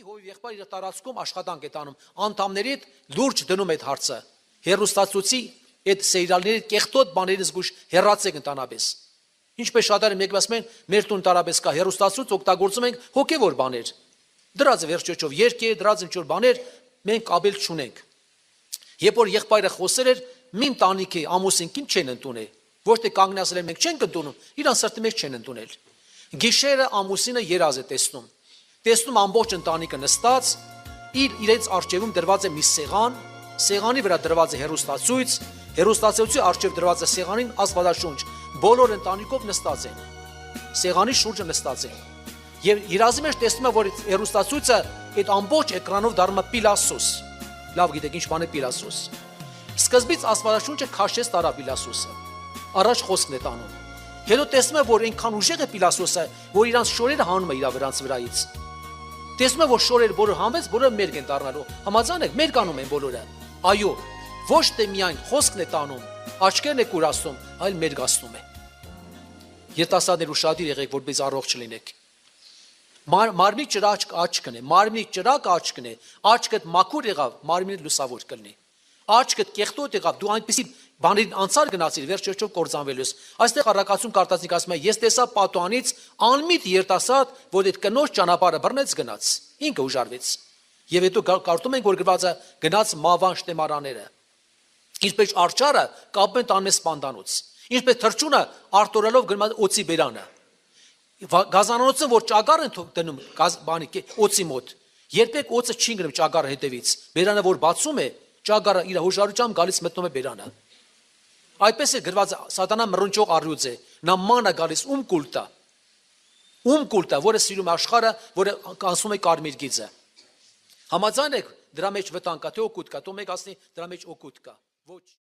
հովիվ եղբայր իր տարածքում աշխատանք է տանում, անդամների հետ լուրջ դնում այդ հարցը։ Հերոստացուցի այդ սերիալների կեղտոտ բաներից զգուշ հեռացեք ընդանաբես։ Ինչպես շատերը մեկ ասում են, մեր տուն տարաբես կա հերոստացուց օգտագործում ենք հոգևոր բաներ։ Դրած է վերջոչով երկեր, դրած ինչ որ բաներ մենք աբել չունենք։ Երբ որ եղբայրը խոսել էր, մին տանիքի ամուսին կին չեն ընդունել, ոչ թե կանգնասել են մենք չենք ընդունում, իրան սրտի մեջ չեն ընդունել։ Գիշերը ամուսինը երազ է տեսնում ամբողջ ընտանիքը նստած, իրենց արջևում դրված է մի սեղան, սեղանի վրա դրված է հերոստացույց, հերոստացույցի արջև դրված է սեղանին աստվածաշունչ, բոլոր ընտանիքով նստած են, սեղանի շուրջը նստած են։ Եվ երազի մեջ տեսնում է, որ հերոստացույցը այդ ամբողջ էկրանով դառնում է Պիլասոս։ Լավ գիտեք ինչ բան է Պիլասոս։ Սկզբից աստվածաշունչը քաշեց տարա Պիլասոսը։ Առաջ խոսքն է տանում։ Հետո տեսնում է, որ այնքան ուժեղ է Պիլասոսը, որ իրանց շորերը հանում է իր վրանց վրայից։ Տեսնում է, որ շորերը բոլոր հանվեց, բոլորը մերկ են դառնալու։ Համաձայն եք, մերկ անում են բոլորը։ Այո, ոչ թե միայն խոսքն է տանում, աչքերն է կուրացնում, այլ մերգացնում է։ Երիտասարդներ ուշադիր եղեք, որպես առողջ լինեք։ Մարմնի ճրակ աչքն է, մարմնի ճրակ աչքն է, աչքդ մաքուր եղավ, մարմինը լուսավոր կլինի։ Աչքդ կեղտոտ եղավ, դու այնպեսի բաներին անցար գնացիր, վերջերջով կործանվելուս։ Այստեղ առակացում կարտածնիկ ասում է, ես տեսա պատուանից անմիտ երիտասարդ, որ այդ կնոջ ճանապարհը բռնեց գնաց, ինքը ուժարվեց։ Եվ հետո կարդում ենք, որ գրված է գնաց մավան շտեմարաները։ Ինչպես արջարը կապում են տանում սպանդանոց, ինչպես թրջունը արտորելով գնում է օծի բերանը։ Գազանանոցը, որ ճագար են դնում բանի օծի մոտ, երբեք օծը չի գնում ճագարը հետևից, բերանը որ բացում է, ճագարը իր հոժարությամբ գալիս մտնում է բերանը։ Այդպես է գրված սատանա մռնչող առյուծ է, նա ման է գալիս կուլտա, որը սիրում է աշխարհը, որը կանցնում է կարմիր գիծը։ Համաձայն եք, դրա մեջ վտանգ կա, թե օգուտ կա, թող մեկ ասի դրա մեջ օգուտ կա։ Ոչ